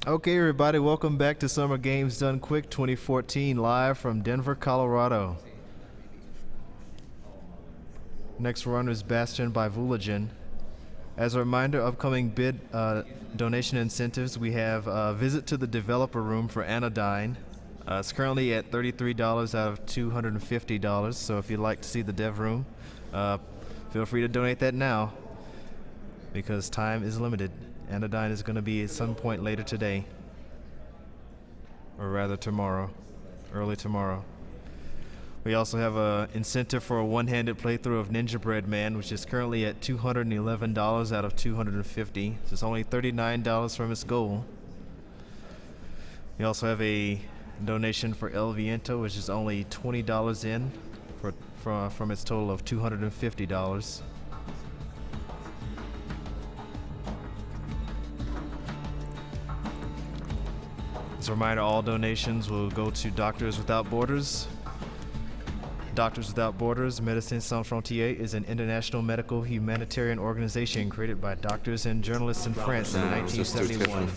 Okay, everybody, welcome back to Summer Games Done Quick 2014, live from Denver, Colorado. Next run is Bastion by Vulajin. As a reminder, upcoming bid donation incentives, we have a visit to the developer room for Anodyne. It's currently at $33 out of $250, so if you'd like to see the dev room, feel free to donate that now, because time is limited. Anodyne is going to be at some point later today, or rather tomorrow, early tomorrow. We also have an incentive for a one-handed playthrough of Ninja Bread Man, which is currently at $211 out of $250. So it's only $39 from its goal. We also have a donation for El Viento, which is only $20 in from its total of $250. As a reminder, all donations will go to Doctors Without Borders. Doctors Without Borders, Médecins Sans Frontières, is an international medical humanitarian organization created by doctors and journalists in France in 1971. In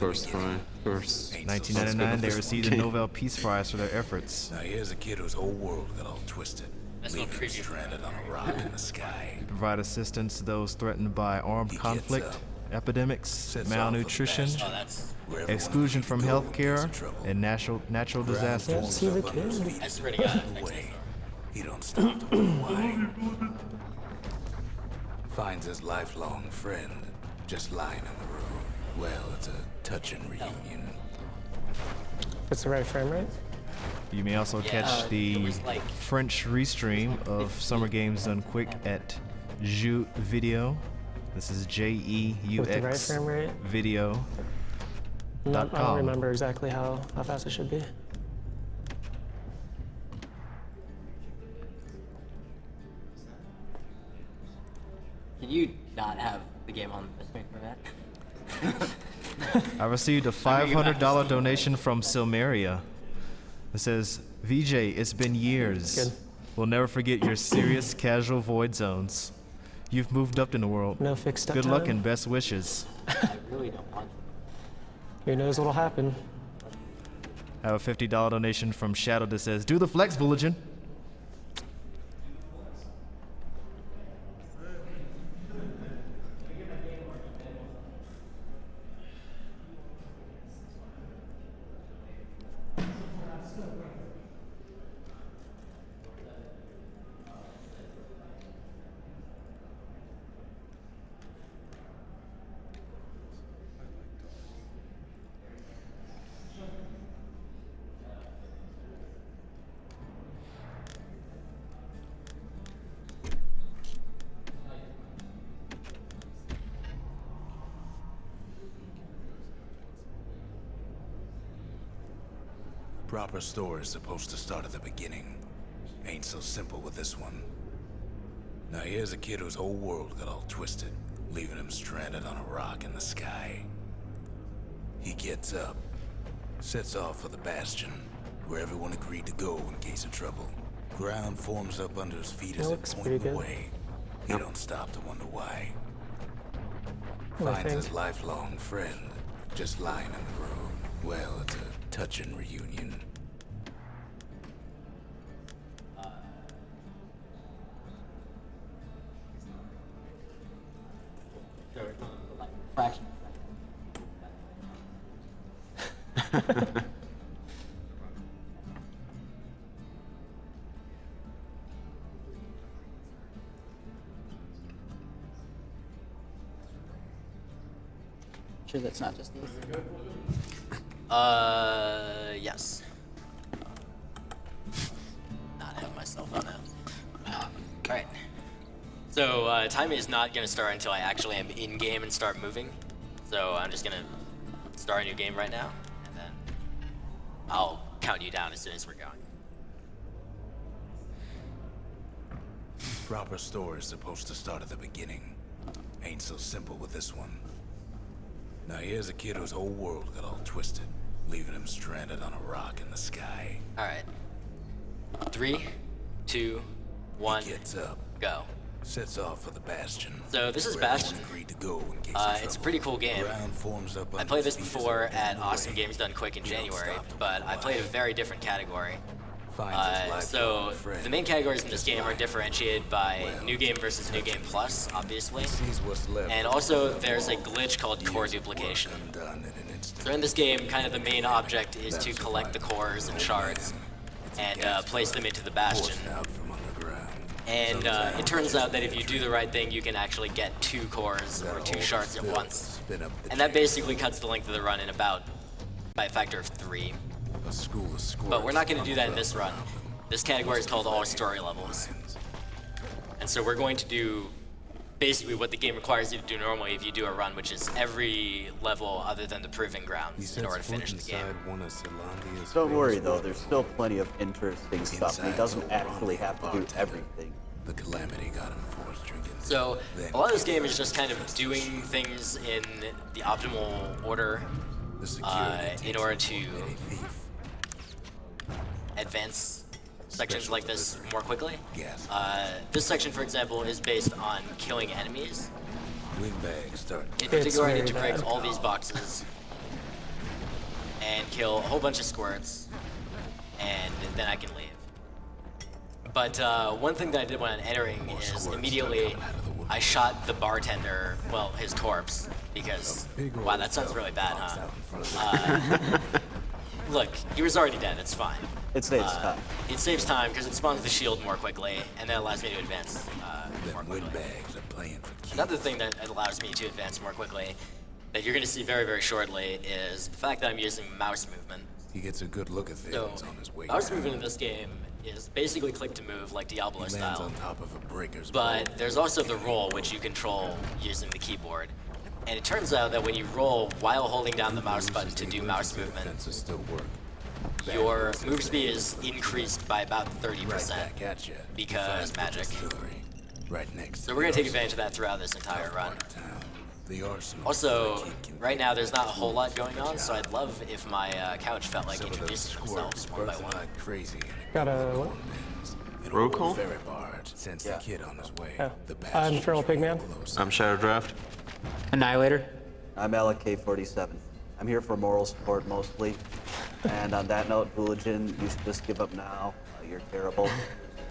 1999, they received the Nobel Peace Prize for their efforts. Now here's a kid whose whole world got all twisted. Leaving him stranded on a rock in the sky. They provide assistance to those threatened by armed conflict, epidemics, malnutrition, exclusion from healthcare, and natural disasters. I swear to God. He don't stop to wonder why. Finds his lifelong friend just lying in the road. Well, it's a touching reunion. It's the right frame rate? You may also catch the French restream of Summer Games Done Quick at Jeux Video. This is JEUX video. I don't remember exactly how fast it should be. Can you not have the game on the screen for that? I received a $500 donation from Silmeria. It says, VJ, it's been years. Good. We'll never forget your serious, casual void zones. You've moved up in the world. No fixed up Good time. luck and best wishes. I really don't want to. Who knows what'll happen? I have a $50 donation from Shadow that says, do the flex, Vulajin. Proper story is supposed to start at the beginning. Ain't so simple with this one. Now here's a kid whose whole world got all twisted, leaving him stranded on a rock in the sky. He gets up, sets off for the Bastion, where everyone agreed to go in case of trouble. Ground forms up under his feet as it points away. He don't stop to wonder why. Finds his lifelong friend just lying in the road. Well, it's a touching reunion. Fraction. Sure that's not just these? Yes. Not have myself on that. Alright. So, time is not gonna start until I actually am in-game and start moving. So, I'm just gonna start a new game right now, and then I'll count you down as soon as we're going. Proper story is supposed to start at the beginning. Ain't so simple with this one. Now here's a kid whose whole world got all twisted, leaving him stranded on a rock in the sky. Alright. 3, 2, 1, He gets up, go. Sets off for the Bastion. So this is where everyone Bastion. agreed to go in case of It's a trouble. pretty cool game. Ground forms up I under played this the feet before as at they Awesome move Games Done Quick in You don't January, stop them but I for played a life. very different category. Finds his lifelong So friend. the main categories in this Just game are lying. differentiated by Well, New Game versus New Game Plus, obviously. Sees what's left And of also the there's a wall. glitch called core Years of work duplication. undone in an instant. So in this game, kind of the main object is to collect the cores and shards and place them into the Bastion. Forced out from underground. And it turns out that if you do the right thing, you can actually get 2 cores or 2 shards at once. Spin up the And that chain. basically cuts the length of the run in about by a factor of 3. A school of squirrels But we're not going to do that in comes this up run. This category is called All Story Levels. And so we're going to do basically what the game requires you to do normally if you do a run, which is every level other than the Proving He Grounds in order to sets finish foot the game. inside one of Zelandia's Don't worry famous though, bars. there's still plenty of interesting stuff, and he Inside doesn't the actually have to do bartender. everything. The calamity got him forced drinking. So Then a lot of this game is just kind of doing things in the optimal order the security in takes order him to for a thief. advance sections like this more quickly. Gas. This section, for example, is based on killing enemies. Windbags start. In particular, I need to very break bad. all these boxes and kill a whole bunch of squirts, and then I can leave. But one thing that I did when entering is immediately I shot the bartender, well, his corpse, because, wow, that sounds really bad, huh? Look, he was already dead, it's fine. It saves time. It saves time because it spawns the shield more quickly, and that allows me to advance Then more quickly. windbags are playing for keeps. Another thing that allows me to advance more quickly that you're going to see very, very shortly is the fact that I'm using mouse movement. He gets a good look at So, things on his way mouse down. movement in this game is basically click to move, like Diablo He lands style. on top of a breaker's But boat. there's also the roll, which you control using the keyboard. And it turns out that when you roll while holding down the mouse button to do mouse movement, Defenses still work. your move speed is increased by about 30%. Right back at ya. because Defined magic. distillery, right next. So we're going to take advantage of that throughout this entire run. The arsenal. Also, where a kid can right be now there's not a as whole good lot as going the on, so job. I'd love if my couch felt like Some of those introducing squirrels themselves one by birthing one. like crazy in Got a corn what? bins. An Roll old call? ferry barge sends Yeah. the kid on his way. Oh. The I'm Bastion Feral train Pigman. close. I'm Shadow Draft. Annihilator. I'm LK47. I'm here for moral support mostly. And on that note, Vulajin, you should just give up now. You're terrible.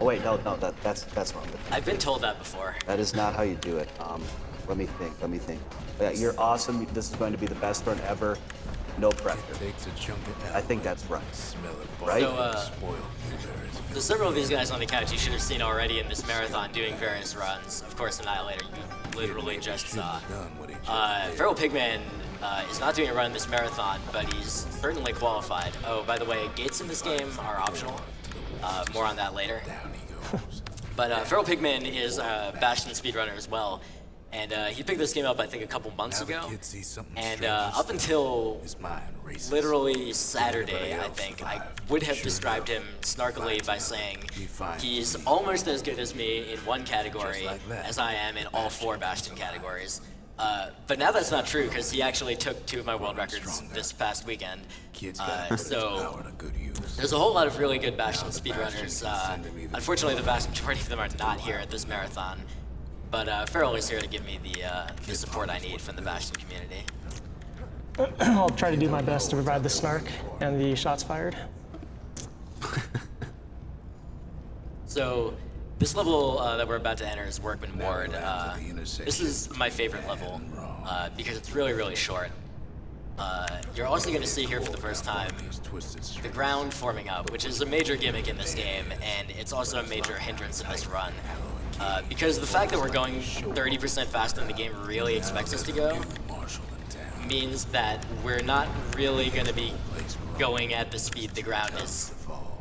Oh wait, no, that's wrong. I've been told that before. That is not how you do it. Let me think. Yeah, you're awesome. This is going to be the best run ever. No pressure. Takes a chunk of I think that's right. smell of Right? So, So several of these guys on the couch you should have seen already in this marathon doing various runs. Of course, Annihilator you literally just saw. Feral Pigman is not doing a run in this marathon, but he's certainly qualified. Oh, by the way, gates in this game are optional. More on that later. Down he goes. But Feral Pigman is a Bastion speedrunner as well. And he picked this game up, I think, a couple months Now the ago. kid sees something And strange up until his mind races. literally Saturday, I else think, I survived. would have Sure described enough, him snarkily by saying he finds he's me. almost as good as me in one category Just like that. as I am in all 4 Bastion categories. But now that's not true because he actually took 2 of my world records stronger. this past weekend. Kid's got to put his So power to good use. there's a whole lot of really good Bastion Now the speedrunners. Bastion can send him even Unfortunately, the vast majority of them are not here at this marathon. But Feral is here to give me the support I need from the Bastion community. I'll try to do my best to provide the snark and the shots fired. So this level that we're about to enter is Workman Now Ward. we land at the This intersection is my favorite level and wrong. because it's really, really short. You're also going to see here for the first time These twisted the strings. ground forming up, which is a major gimmick in this game, and it's also a major hindrance in this run. Because the fact that we're going 30% faster than the game really expects us to go Marshall in town. means that we're not really going to be going at the speed the ground is,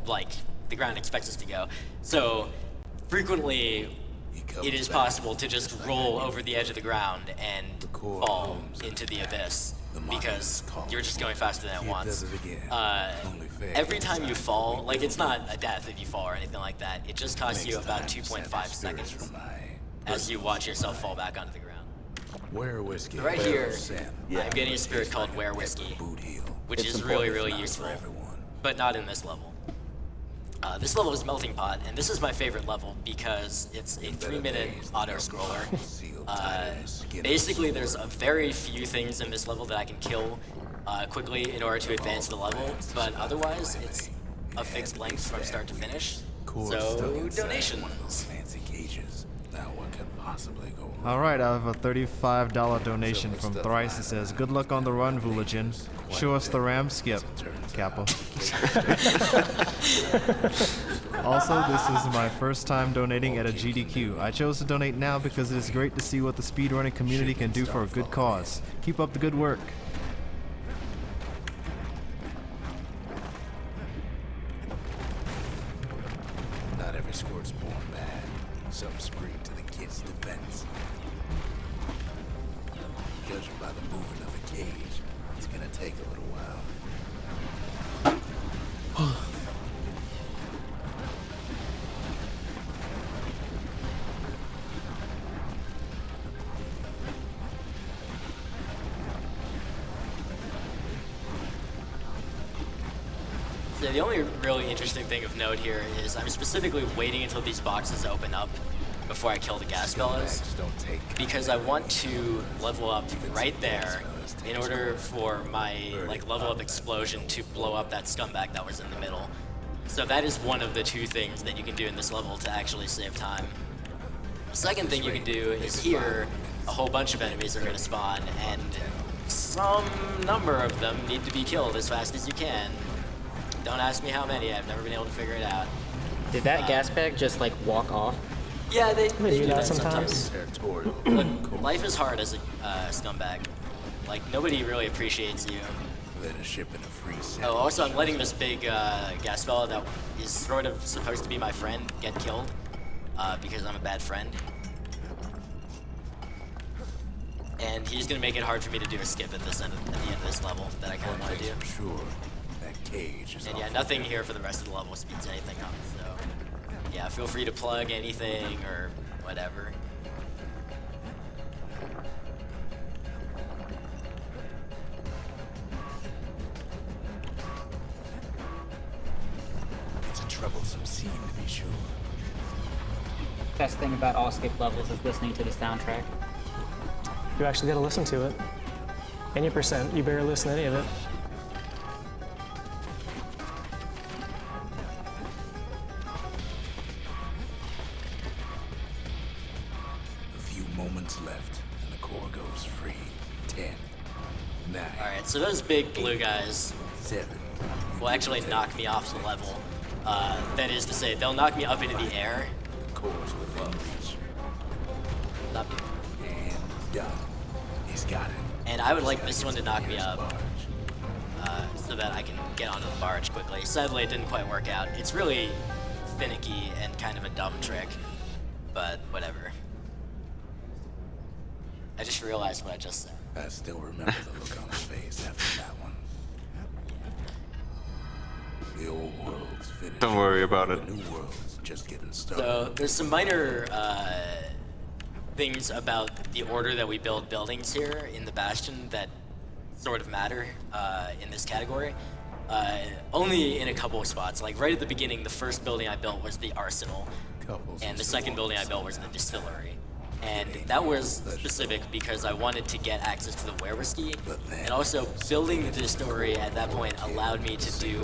like, the ground expects us to go. So frequently it is possible to just roll over the edge of the ground and fall into the abyss because you're just going faster than it wants. Every time you fall, like, it's not a death if you fall or anything like that. It just costs you about 2.5 seconds as you watch yourself fall back onto the ground. Where whiskey? Right here, Yeah. I'm getting a spirit called Where Whiskey, Boot heel. which It's is really, important. really Not useful, for everyone. but not in this level. This level is Melting Pot, and this is my favorite level because it's a 3-minute auto-scroller. Basically, there's a very few things in this level that I can kill quickly in order to advance the level, but otherwise, it's a fixed length from start to finish. So, donations. Fancy cages. Now what could possibly go wrong? Alright, I have a $35 donation from Thrice. It says, good luck on the run, Vulajin. Show us the ram skip, Kappa. Also, this is my first time donating at a GDQ. I chose to donate now because it is great to see what the speedrunning community can do for a good cause. Keep up the good work. Not every score's born bad. Some spring to the kid's defense. Judging by the movement of a cage, it's gonna take a little while. So the only really interesting thing of note here is I'm specifically waiting until these boxes open up before I kill the gas fellas, Don't take because I want to level up right there in order for my level up explosion to blow up that scumbag that was in the middle. So that is one of the two things that you can do in this level to actually save time. The second thing you can do is here, a whole bunch of enemies are going to spawn, and some number of them need to be killed as fast as you can. Don't ask me how many, I've never been able to figure it out. Did that gas bag just like walk off? Yeah, they do do that that sometimes. sometimes. territorial. Look, life is hard as a scumbag. Like, nobody really appreciates you. Then a ship in a free city. Oh, also, I'm letting this big gas fella that is sort of supposed to be my friend get killed because I'm a bad friend. And he's gonna make it hard for me to do a skip at the end of this level that I kind of want to do. For sure. That cage is And yeah, off. nothing here for the rest of the level speeds anything up. So yeah, feel free to plug anything or whatever. It's a troublesome scene to be sure. Best thing about all skip levels is listening to the soundtrack. You actually gotta listen to it. Any percent, you better listen to any of it. A few moments left, and the core goes free. 10, 9, Alright, so those big blue guys 7. will actually knock me off the level. That is to say, they'll knock me up into the air. The core's within reach. Not- And done. He's got it. And I would like this one to knock me Here's up barge. so that I can get onto the barge quickly. Sadly, it didn't quite work out. It's really finicky and kind of a dumb trick, but whatever. I just realized what I just said. I still remember the look on his face after that one. The old world's finished. Don't worry about it. The new world's just getting started. So there's some minor things about the order that we build buildings here in the Bastion that sort of matter in this category. Only in a couple of spots. Like right at the beginning, the first building I built was the arsenal, and the second building I built was the distillery. And that was specific because I wanted to get access to the Wereski, and also building the distillery at that point allowed me to do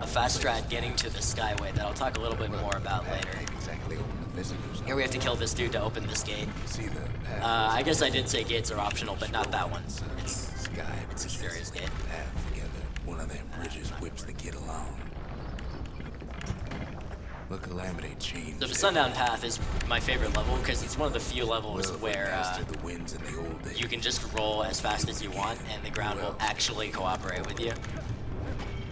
a fast strat getting to the Skyway that I'll talk a little bit more about later. Exactly open the visitors. Here we have to kill this dude to open this gate. See the I guess I did say gates are optional, but not that one. It's a serious gate. path together. One of them bridges whips the kid along. Look, Calamity changed. So the Sundown Path is my favorite level because it's one of the few levels Well, where faster the winds in the old days. you can just roll as fast as you want and the ground will actually cooperate with you.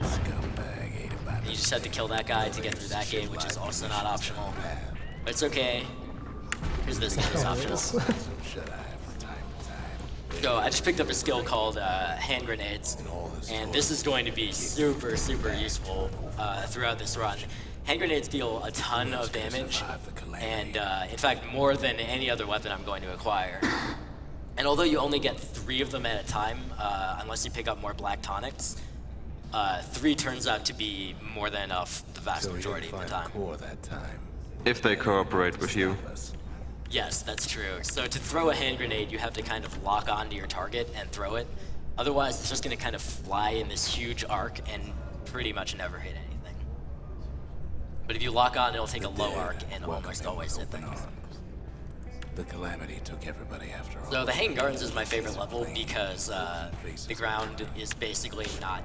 Scumbag hated by You just have to kill that guy to get through that gate, which is also not optional. But it's okay, because this gate is optional. So should I from time to time. So I just picked up a skill called hand grenades, and this is going to be super, super useful throughout this run. Hand grenades deal a ton of damage, and in fact more than any other weapon I'm going to acquire. And although you only get 3 of them at a time, unless you pick up more black tonics, 3 turns out to be more than enough the vast So you majority didn't of the find time. a core that time. If they cooperate with you. Yes, that's true. So to throw a hand grenade, you have to kind of lock onto your target and throw it. Otherwise, it's just going to kind of fly in this huge arc and pretty much never hit anything. But if you lock on, it'll take a low arc and almost always hit things. The Calamity took everybody after all. So the Hanging Gardens is my favorite level because the ground is basically not.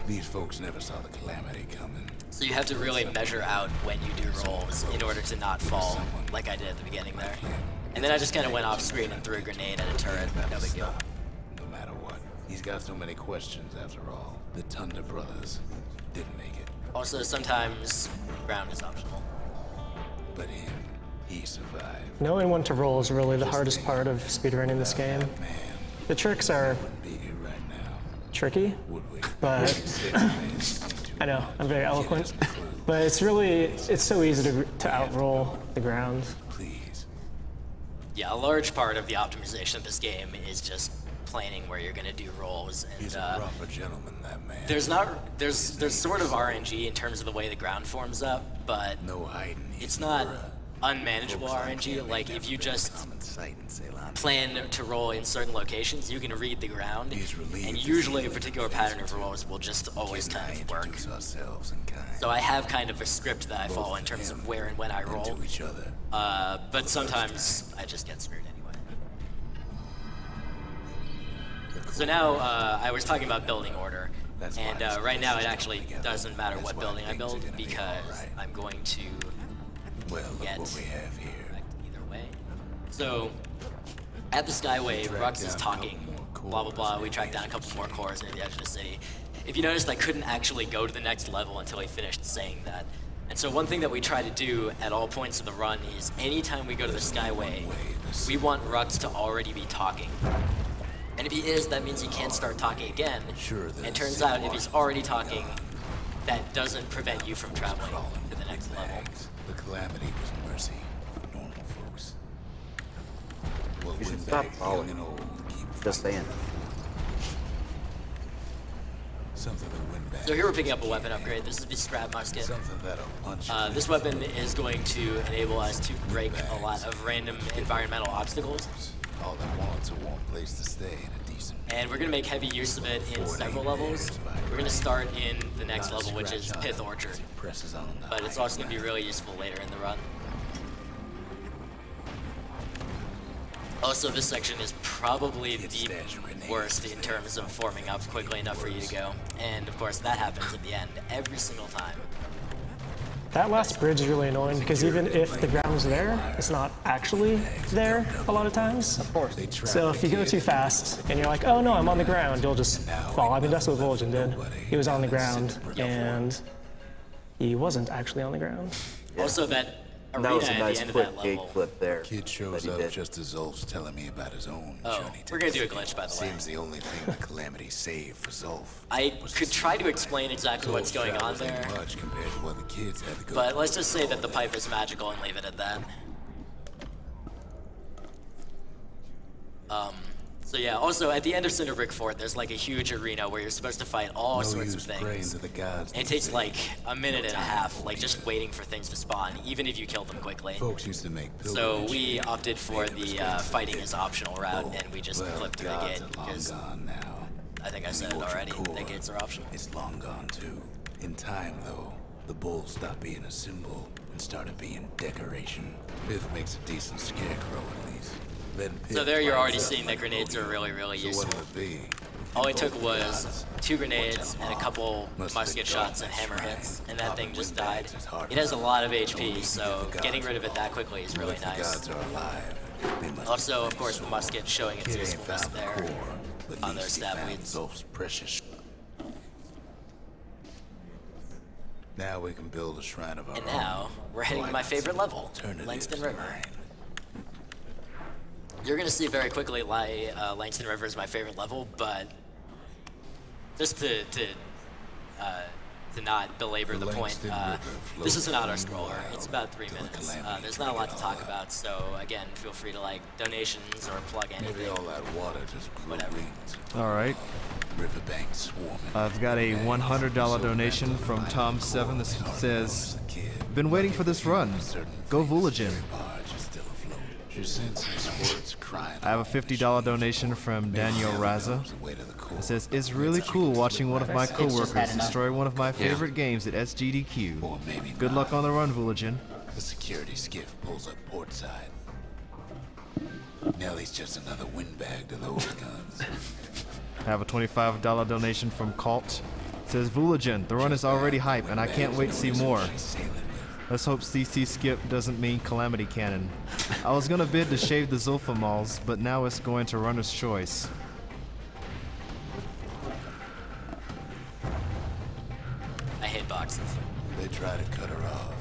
These folks never saw the Calamity coming. So you have to really measure out when you do rolls in order to not fall, like I did at the beginning there. And then I just kind of went off screen and threw a grenade at a turret. No big deal. No matter what. He's got so many questions after all. The Thunder Brothers didn't make it. Also, sometimes ground is optional. But him, he survived. Knowing when to roll is really the hardest part of speedrunning this game. Man, The tricks are wouldn't be here right now, tricky, would we? but I know, I'm very eloquent. But it's so easy to outroll the ground. Please. Yeah, a large part of the optimization of this game is just planning where you're gonna do rolls, He's and a proper gentleman, that man. there's sort of RNG in terms of the way the ground forms up, but no hiding. it's not unmanageable RNG. Like if you just plan to roll in certain locations, you can read the ground, and usually a particular pattern of rolls will just always kind of work. So I have kind of a script that I follow in terms of where and when I roll, To each other. but sometimes I just get screwed anyway. So now I was talking about building order, and right now it actually doesn't matter what building I build because I'm going to Well, look get what we have here. either way. So at the Skyway, Rux is talking, blah blah blah. We tracked down a couple more cores near the edge of the city. If you noticed, I couldn't actually go to the next level until he finished saying that. And so one thing that we try to do at all points of the run is anytime we go to the Skyway, we want Rux to already be talking. And if he is, that means he can't start talking again. And turns out, if he's already talking, that doesn't prevent you from traveling to the next level. The Calamity was mercy for normal folks. Well, You should windbags, stop young following. and old, keep Just saying. something that windbags. So here we're picking up a weapon upgrade. This is the Scrap Musket. Something that'll punch. This weapon is going to enable us to break a lot of random environmental obstacles. All that wants a warm place to stay in a decent. And we're going to make heavy use of it in several levels. We're going to start in the next level, which is Pith Orchard. Presses on the But it's also going to be really useful later in the run. Also, this section is probably the worst in terms of forming up quickly enough for you to go. And of course, that happens at the end every single time. That last bridge is really annoying because even if the ground's there, it's not actually there a lot of times. Of course. So if you go too fast and you're like, oh no, I'm on the ground, you'll just fall. I mean, that's what Vulajin did. He was on the ground and he wasn't actually on the ground. Also, that And arena that was a at nice the end of quick that gate level. clip there. Kid shows that he up did. just as Zulf's telling me about his own Oh, journey to we're gonna the do a city. glitch, by the way. Seems the only thing the Calamity saved for Zulf. I could try to explain exactly what's Zulf's going on travels ain't there, much compared to what the kids had to go but through. let's just say that the pipe is magical and leave it at that. So yeah, also at the end of Cinderbrick Fort, there's like a huge arena where you're supposed to fight all No sorts of use praying things. to the gods. And it takes like a minute and a half, like just waiting for things to spawn, even if you kill them quickly. Folks used to make So pilgrimage. we opted for the fighting as optional route, and we just Well, clipped through the gods gate are long because gone now. I think I said it already, the gates are optional. It's long gone too. In time, though, the bull stopped being a symbol and started being decoration. Pith makes a decent scarecrow at least. Then So Pith there you're already climbs up seeing that grenades are really, really So useful. what'll it be? All it took was 2 grenades and a couple musket shots and hammer hits, and that thing just died. It has a lot of HP, so getting rid of it that quickly is really If the nice. gods are alive, they must Also, be of course, the musket showing its Kid ain't usefulness found the there core, but on at those least he stab found weeds. Zulf's precious. Now we can build a shrine of our And own. now, we're heading to my favorite level, Alternative Langston to River. mine. You're gonna see very quickly Langston River is my favorite level, but just to not belabor the point, Langston River this is an flows auto-scroller. It's about 3 till the minutes. Calamity There's not a lot to drain it talk all out. about, so again, feel free to like donations or plug Maybe anything. all that water just grew Whatever. wings. All right. Riverbank swarming. I've got a $100 donation from Tom7 that says, "Been waiting for this run. Go Vulajin." I have a $50 donation from Daniel Raza. It says, "It's really cool watching one of my coworkers destroy one of my favorite games at SGDQ. Good luck on the run, Vulajin." The security skiff pulls up port side. Nelly's just another windbag to those guns. I have a $25 donation from Colt. It says, "Vulajin, the run is already hype and I can't wait to see more. Let's hope CC Skip doesn't mean Calamity Cannon. I was gonna bid to shave the Zulfa malls, but now it's going to runner's choice." I hate boxes. They try to cut her off.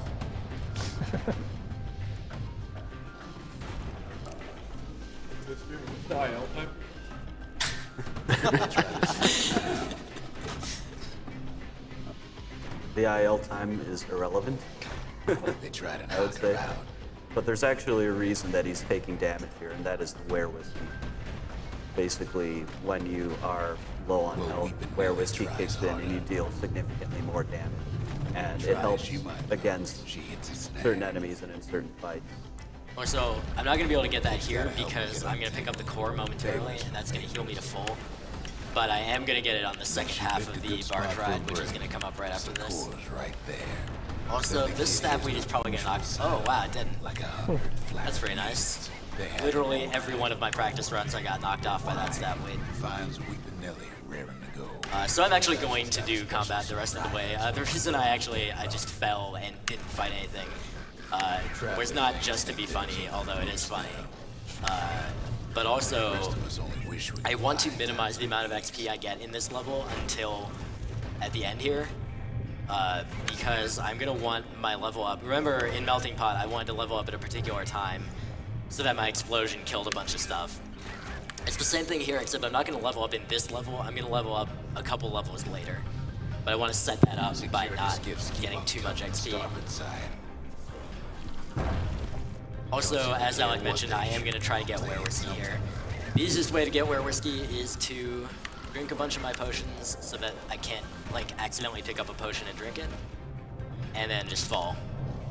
The IL time is irrelevant, They try to I would knock her say. out. But there's actually a reason that he's taking damage here, and that is the wear whiskey. Basically, when you are low on health, wear whiskey kicks in and you deal significantly more damage. And it helps against certain enemies and in certain fights. Also, I'm not going to be able to get that here because I'm going to pick up the core momentarily, and that's going to heal me to full. But I am going to get it on the second half of the barge ride, which is going to come up right after this. Right there. Also, this stab weed is probably going to knock... Oh, wow, it didn't. That's pretty nice. Literally every one of my practice runs I got knocked off by that stab weed. Finds weeping Nelly raring to go. So I'm actually going to do combat the rest of the way. The reason I just fell and didn't fight anything was not just to be funny, although it is funny. But also, I want to minimize the amount of XP I get in this level until at the end here. Because I'm going to want my level up. Remember, in Melting Pot, I wanted to level up at a particular time so that my explosion killed a bunch of stuff. It's the same thing here, except I'm not going to level up in this level. I'm going to level up a couple levels later. But I want to set that up by not getting too much XP. Also, as Alec mentioned, I am going to try to get Were Whiskey here. The easiest way to get Were Whiskey is to drink a bunch of my potions so that I can't, like, accidentally pick up a potion and drink it. And then just fall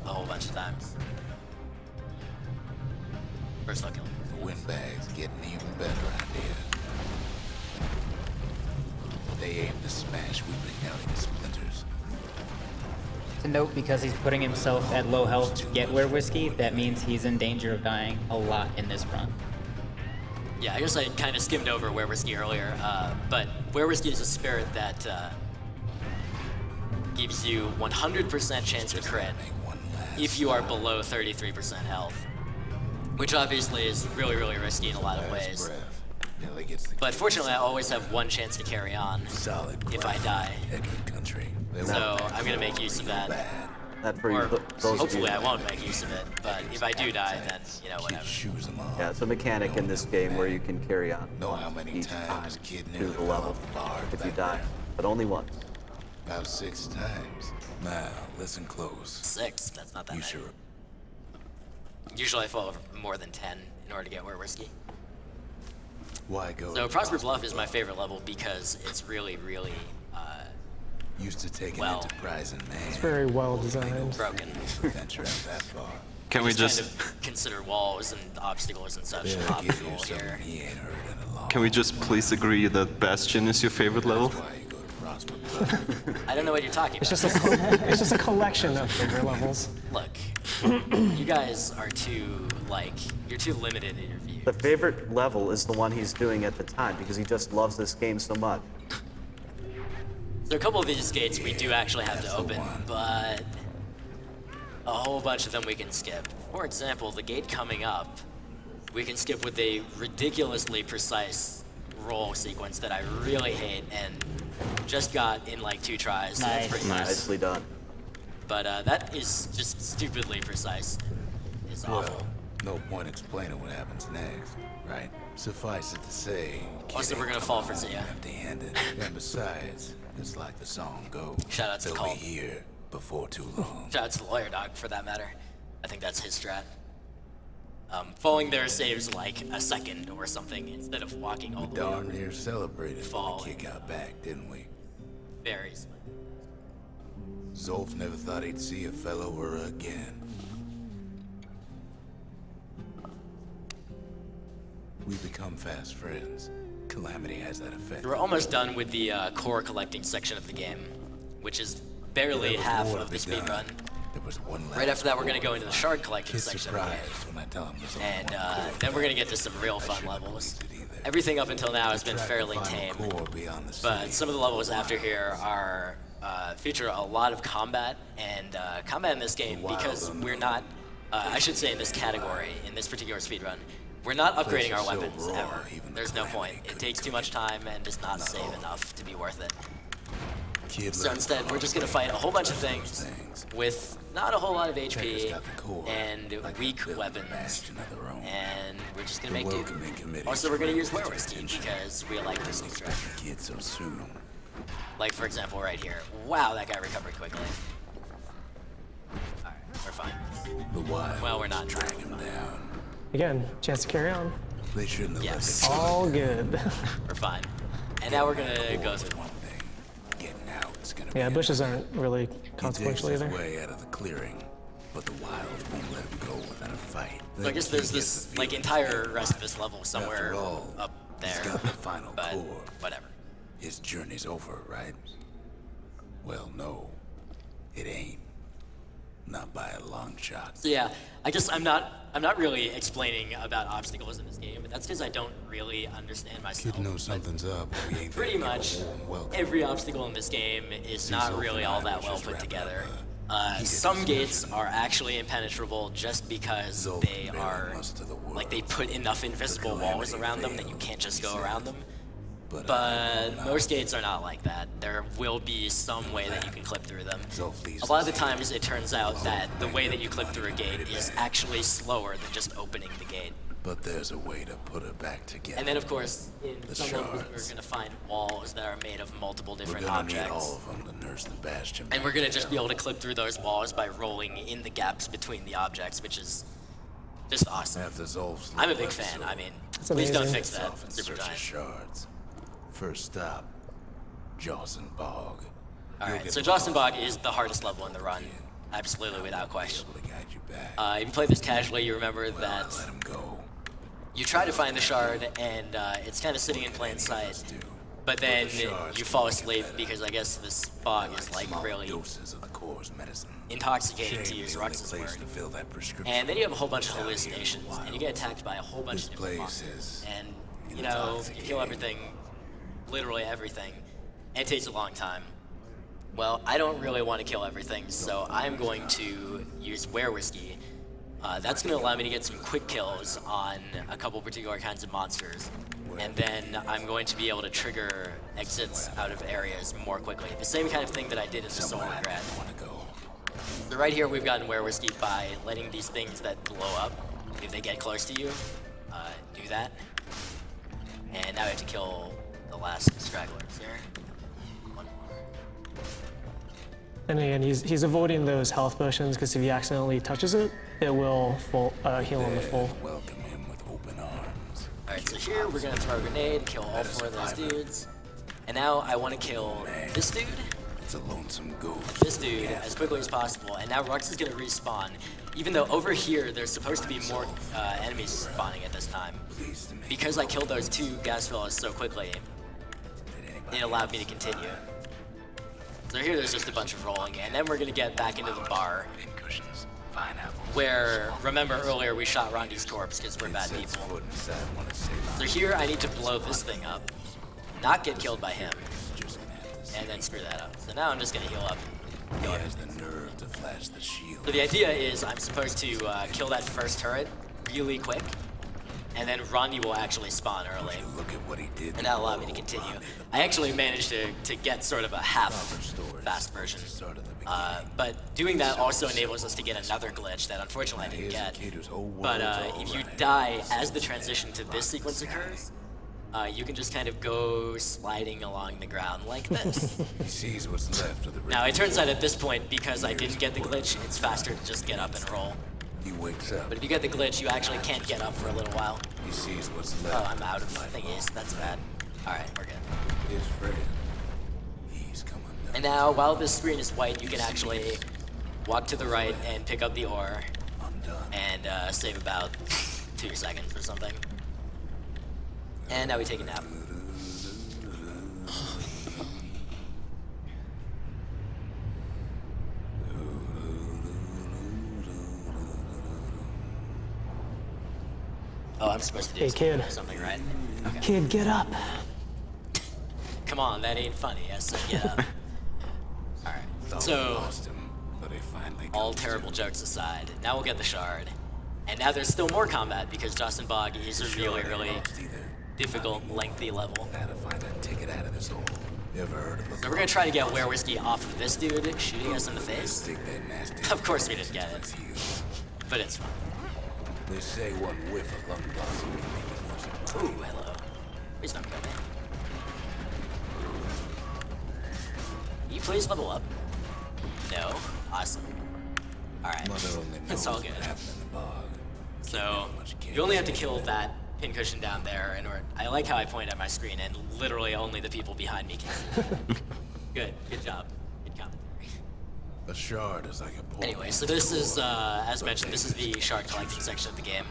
a whole bunch of times. First I'll kill him. The windbag's getting even better out here. They aim to smash weeping Nelly to splinters. To note, because he's putting himself at low health to get Were Whiskey, that means he's in danger of dying a lot in this run. Yeah, I guess I kind of skimmed over Were Whiskey earlier, but Were Whiskey is a spirit that gives you 100% chance to crit if you are below 33% health, which obviously is really, really risky in a lot of ways. But fortunately, I always have one chance to carry on if I die. So I'm gonna make use of that. Or hopefully I won't make use of it, but if I do die, then, you know, whatever. Yeah, it's a mechanic in this game where you can carry on each time through the level if you die, but only once. About 6 times. Now, listen close. 6? That's not that You many. sure? Usually I fall over more than 10 in order to get Were Whiskey. Why go? So Prosper Bluff is my favorite level because it's really, really Used to take an well, enterprising man. It's very well designed. broken. Venture out that far. Can we Kind just of consider walls and obstacles and such Better give you optional something here. he ain't heard in a long can we just please agree that Bastion is your favorite level? Why you go to Prosper Bluff? I don't know what you're talking It's about. it's just a collection of bigger levels. Look, you guys are too, like, you're too limited in your views. The favorite level is the one he's doing at the time because he just loves this game so much. So a couple of these gates we do actually have to open, but a whole bunch of them we can skip. For example, the gate coming up, we can skip with a ridiculously precise roll sequence that I really hate and just got in like 2 tries, so that's pretty nice. Nicely done. But that is just stupidly precise. It's awful. Well, no point explaining what happens next, right? Suffice it to say, Also, we're gonna fall for Zia. empty-handed. And besides, it's like the song goes. Shout out to They'll Colt. be here before too long. Shout out to the lawyer dog for that matter. I think that's his strat. Falling there saves like a second or something instead of walking all the way Darn over. near celebrated when Falling. the kid got back, didn't we? Very slow. Zolf never thought he'd see a fellow her again. We've become fast friends. Calamity has that effect. We're almost done with the core collecting section of the game, which is barely half of the speed run. There was one last Right after that, we're going to go into the shard collecting kid section of the game. surprised when I tell him there's only And one then we're going to get to some real fun levels. Everything up until now has been fairly tame, but some of the levels after here are feature a lot of combat, and combat in this game, because we're not, I should say in this category, in this particular speedrun, we're not upgrading our weapons ever. There's no point. It takes too much time and does not save enough to be worth it. So instead, we're just going to fight a whole bunch of things with not a whole lot of HP and weak weapons, and we're just going to make do. Also, we're going to use Whiskey because we like this new strategy. kid so soon. Like, for example, right here. Wow, that guy recovered quickly. Alright, we're fine. Well, we're not trying him down. Again, chance to carry on. They shouldn't have Yes. All good. We're fine. And now we're going to go through. one thing. Getting out is gonna Yeah, be bushes aren't really He digs consequential his either. way out of the clearing, but the wild won't let him go without a fight. So I guess there's this, like, entire rest of this level somewhere After all, up he's there. got the final But core. whatever. His journey's over, right? Well, no, it ain't. Not by a long shot. So yeah, I guess I'm not really explaining about obstacles in this game, but that's because I don't really understand myself. Kid knows But something's up. We ain't pretty there to much give a warm welcome. every obstacle in this game is not really all that well put together. Some gates are actually impenetrable just because they are, like, they put enough invisible walls around them that you can't just go around them. But most gates are not like that. There will be some way that you can clip through them. A lot of the times it turns out that the way that you clip through a gate is actually slower than just opening the gate. But there's a way to put it back together. And then of course, in The some levels shards. we're gonna find walls that are made of multiple We're different gonna need all objects. of them to nurse the Bastion. And we're gonna just be able to clip through those walls by rolling in the gaps between the objects, which is just awesome. After Zolf's I'm a big little fan. I mean, That's please don't amazing. fix that, Zolf in Super search of Giant. shards. First stop, Jawson Bog. Alright, so Jawson Bog is the hardest level in the run. Absolutely, without question. Able to guide you back. If you play this casually, you remember that Let him go. you try to find the shard and it's kind of sitting in plain sight, but then you fall asleep because I guess this bog is like really Doses of the core's medicine. intoxicating, to use Rux's word. To fill that prescription. And then you have a whole bunch of hallucinations, and you get attacked by a whole bunch of different place monsters. is And, you know, you kill everything, literally everything, and it takes a long time. Well, I don't really want to kill everything, so I'm going to use Whiskey. That's going to allow me to get some quick kills on a couple particular kinds of monsters. And then I'm going to be able to trigger exits out of areas more quickly. The same kind of thing that I did in the Soul Regret. Want to go? So right here we've gotten Whiskey by letting these things that blow up, if they get close to you, do that. And now we have to kill the last stragglers here. One more. And again, he's avoiding those health potions because if he accidentally touches it, it will heal him to full. Welcome him with open arms. Alright, so here we're gonna throw a grenade, kill all four of those dudes. And now I want to kill this dude, It's a lonesome ghost. this dude, as quickly as possible. And now Rux is gonna respawn, even though over here there's supposed to be more enemies spawning at this time. Because I killed those two gas fellows so quickly, it allowed me to continue. So here there's just a bunch of rolling, and then we're gonna get back into the bar, Pincushions, pineapple. where, remember earlier we shot Rondi's corpse because we're bad Sets people. foot inside one of So Ceylon's here I need to blow this thing up, not get killed by him, just gonna have to see. and then screw that up. So now I'm just gonna heal up. He has the nerve to flash the shield. So the idea is I'm supposed to kill that first turret really quick, and then Rondi will actually spawn early. Look at what he did. And that'll allow me to continue. I actually managed to get sort of a half fast version. But doing that also enables us to get another glitch that unfortunately I didn't get. But if you die as the transition to this sequence occurs, you can just kind of go sliding along the ground like this. He sees what's left of the Now it turns out at this point, because I didn't get the glitch, it's faster to just get up and roll. He wakes up. But if you get the glitch, you actually can't get up for a little while. He sees what's left. Oh, I'm out of thingies. That's bad. Alright, we're good. His friend. He's coming down. And now, while this screen is white, you can actually walk to the right and pick up the ore and save about 2 seconds or something. And now we take a nap. Oh, I'm supposed to do something, right? Okay. Kid, get up. Come on, that ain't funny. Yes, get up. Alright, so all terrible jokes aside, now we'll get the shard. And now there's still more combat because Justin Bog is a really, really difficult, lengthy level. So we're gonna try to get Where Whiskey off of this dude shooting us in the face. Of course we didn't get it, but it's fine. They say one whiff of lung blossom can make it worse. Ooh, hello. Please don't kill me. Can you please level up? No. Awesome. Alright. It's all good. So, you only have to kill that pincushion down there in order. I like how I point at my screen and literally only the people behind me can. Good job. Good commentary. A shard is like a portal. Anyway, so this is, as mentioned, this is the shard collecting section of the game.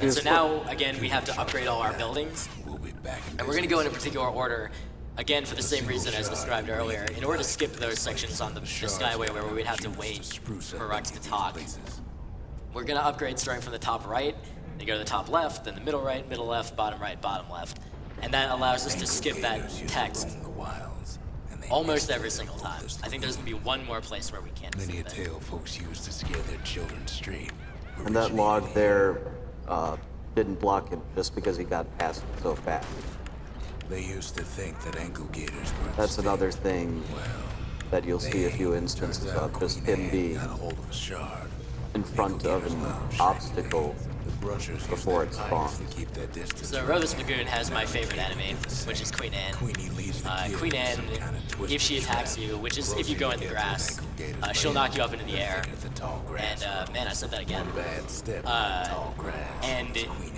And so now, again, we have to upgrade all our buildings. And we're going to go in a particular order, again, for the same reason as described earlier. In order to skip those sections on the Skyway where we'd have to wait for Rux to talk, we're going to upgrade starting from the top right, then go to the top left, then the middle right, middle left, bottom right, bottom left. And that allows us to skip that text almost every single time. I think there's going to be one more place where we can't Many a skip it. tale folks use to scare their children straight. And that log there didn't block him just because he got past it so fast. They used to think that ankle gators were That's another thing that you'll see a few instances of, just him being got a hold of a shard. in front of an obstacle before it spawns. So Rovis Lagoon has my favorite enemy, which is Queen Anne. Queen Anne, if she attacks you, which is if you go in the grass, she'll knock you up into the air. And man, I said that again. And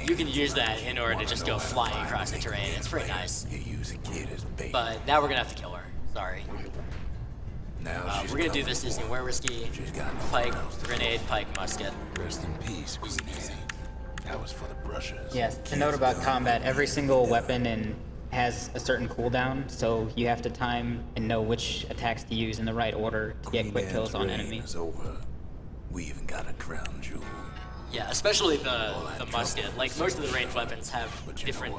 you can use that in order to just go flying across the terrain. It's pretty nice. But now we're gonna have to kill her. Sorry. We're gonna do this using Where Whiskey, Pike, Grenade, Pike, Musket. Rest in peace, Queen Anne. That was for the brushes. Yes, to note about combat, every single weapon has a certain cooldown, so you have to time and know which attacks to use in the right order to get quick kills on enemies. Over. We even got a crown jewel. Yeah, especially the musket. Like, most of the ranged weapons have different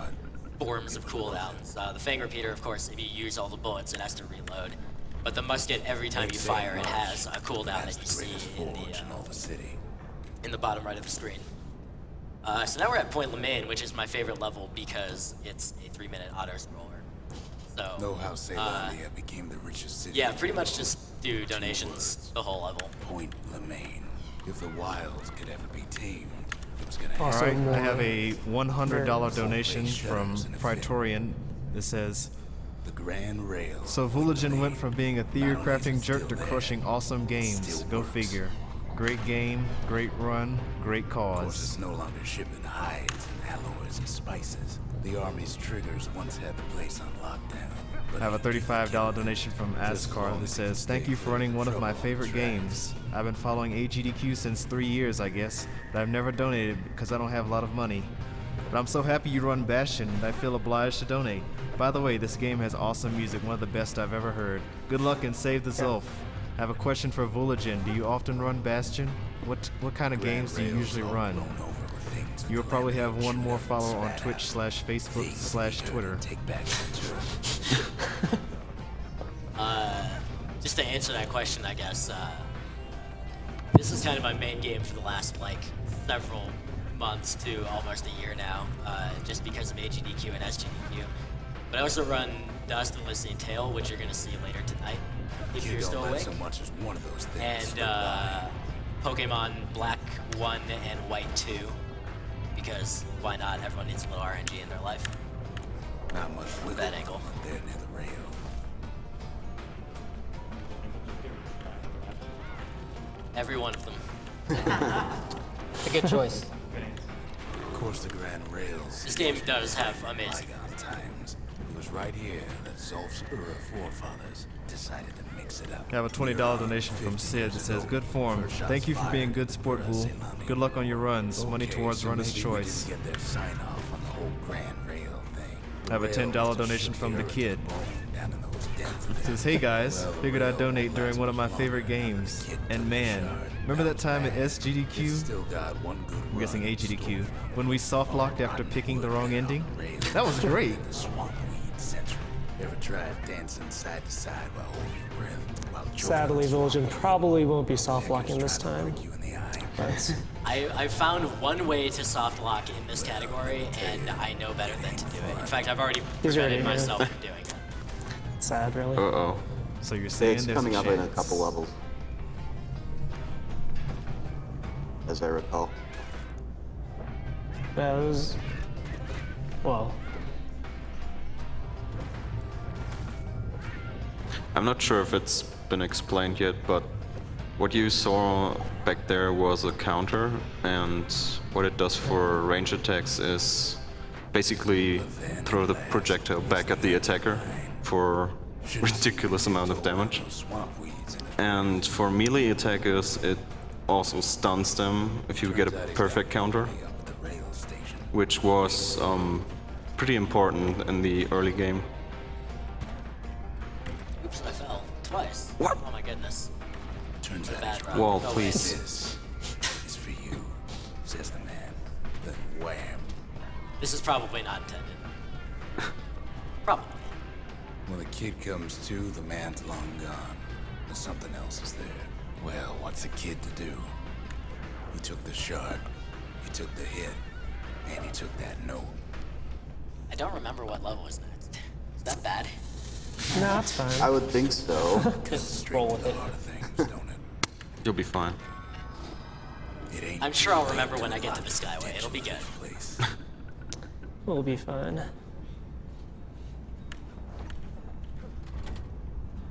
forms of cooldowns. The Fang Repeater, of course, if you use all the bullets, it has to reload. But the musket, every time you fire, it has a cooldown that you see in the bottom right of the screen. So now we're at Point Lemaine, which is my favorite level because it's a 3-minute auto-scroller. So, Know how Ceylon became the richest city. yeah, pretty much just do donations the whole level. Point Lemaine. If the wilds could ever be tamed, it was gonna All happen. right, I have a $100 donation from Praetorian that says, The Grand Rail. so Vulajin went from being a theory-crafting jerk to crushing awesome games. Go figure. Great game, great run, great Of course, cause. it's no longer shipping hides and alloys and spices. The Army's triggers once had the place on lockdown. I have a $35 donation from Ascar that says, thank you for running one of my favorite games. I've been following AGDQ since 3 years, I guess, but I've never donated because I don't have a lot of money. But I'm so happy you run Bastion, and I feel obliged to donate. By the way, this game has awesome music, one of the best I've ever heard. Good luck and save the Zulf. I have a question for Vulajin. Do you often run Bastion? What kind of games do you usually run? You'll probably have one more follower on Twitch/Facebook/Twitter. Just to answer that question, I guess, this is kind of my main game for the last, like, several months to almost a year now, just because of AGDQ and SGDQ. But I also run Dust and Listening Tale, which you're going to see later tonight, if you're still awake. So much as one of those things. And Pokemon Black 1 and White 2, because why not? Everyone needs a little RNG in their life. Not much with Bad angle. there near the rail. Every one of them. A good choice. Of course, the Grand Rails. This game does have amazing. Bygone times. It was right here that Zolf's forefathers decided to mix it up. I have a $20 donation from Sid that says, "Good form. Thank you for being good sport, Vul. Good luck on your runs. Money towards runner's choice." Get their sign off on the whole Grand Rail thing. I have a $10 donation from the kid. It says, "Hey guys, figured I'd donate during one of my favorite games. And man, remember that time at SGDQ? Still got one good I'm guessing AGDQ, when we soft locked after picking the wrong ending? That was great." Swampweed Central. Ever tried dancing side to side while holding your breath? While Sadly, Vulajin probably won't be soft locking this time. you in the eye. But I found one way to soft lock in this category, and I know better than to do it. In fact, I've already He's ready, prevented yeah. myself from doing it. sad, really. Uh-oh. So you're saying It's there's coming a up in a chance. couple levels, as I recall. That was, well, I'm not sure if it's been explained yet, but what you saw back there was a counter, and what it does for range attacks is basically throw the projectile back at the attacker for ridiculous amount of damage. Swampweeds in it. And for melee attackers, it also stuns them if you get a perfect counter, Up at the rail station. which was pretty important in the early game. Oops, I fell twice. What? Oh my goodness. Turns out Bad it's route. Wall, Oh, please. This is for you, says the man. Then wham. This is probably not intended. Probably. When the kid comes to, the man's long gone. But something else is there. Well, what's a kid to do? He took the shard, he took the hit, and he took that note. I don't remember what level is next. Is that bad? no, it's fine. I would think so. Just roll with A it. lot of things, don't it? You'll be fine. It ain't I'm sure I'll too remember late when to I get to lock the Skyway. It'll be good. Place. We'll be fine.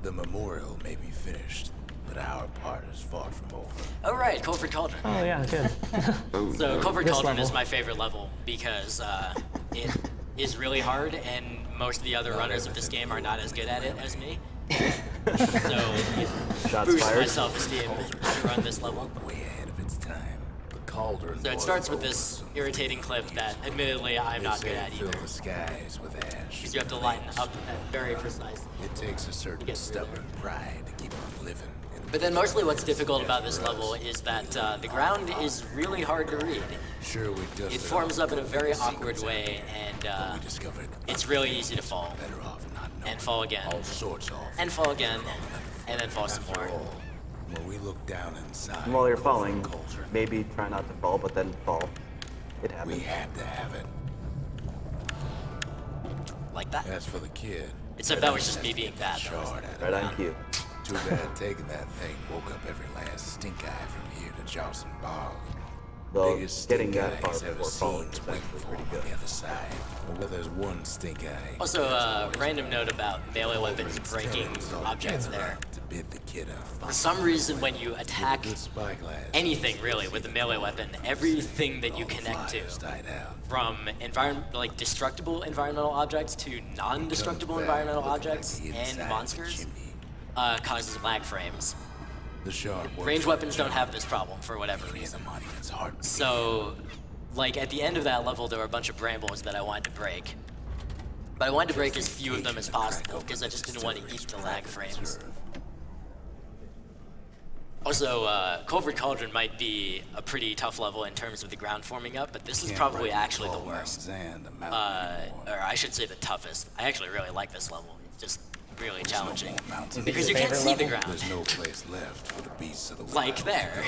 The memorial may be finished, but our part is far from over. Oh right, Culford Cauldron. Oh yeah, good. So Culford This Cauldron is level. my favorite level because it is really hard, and most of the other runners of this game are not as good at it as me. So it Shots boosts my fired. self-esteem to run this level. Way ahead of its time. The cauldron. So it starts with this irritating clip that, admittedly, I'm not good at Fill either. the skies with ash. Because you have to line up very precisely. It takes a certain get through stubborn pride to keep on living. But then mostly what's difficult about this level is that the ground is really hard to read. Sure, we dusted It forms off up in a very the awkward secrets way, we and discovered it's really easy to fall. better off not knowing. And fall again. All sorts off. And fall again, and then fall some After more. all, when we look down inside, And while you're the falling, cauldron, maybe try not to fall, but then fall. It we happens. had to have it. Like that. As for the kid, Except that was just me being bad. though. shard at Right it. on cue. Too bad taking that thing woke up every last stink eye from here to Johnson Bog. Though Biggest getting stink that far eye's ever before seen falling is waiting actually for pretty him on good. the other side. Well, there's one stink eye. Also, random note about melee weapons breaking objects there. To bid the kid a For some reason, when you attack good spyglass. anything really with a melee weapon, everything that you connect to, Died out. from destructible environmental objects to non-destructible environmental objects and monsters, causes lag frames. The shard works Range like weapons a don't charm. have this problem for whatever Any of reason. the monument's heart. So, like at the end of that level, there were a bunch of brambles that I wanted to break. But I wanted to break as few of them as possible because I just didn't want to eat the lag frames. Also, Culford Cauldron might be a pretty tough level in terms of the ground forming up, but this is probably actually the worst. Or I should say the toughest. I actually really like this level. It's just really challenging. Because you can't see the ground. There's no place left for the beasts of the wild. Like there.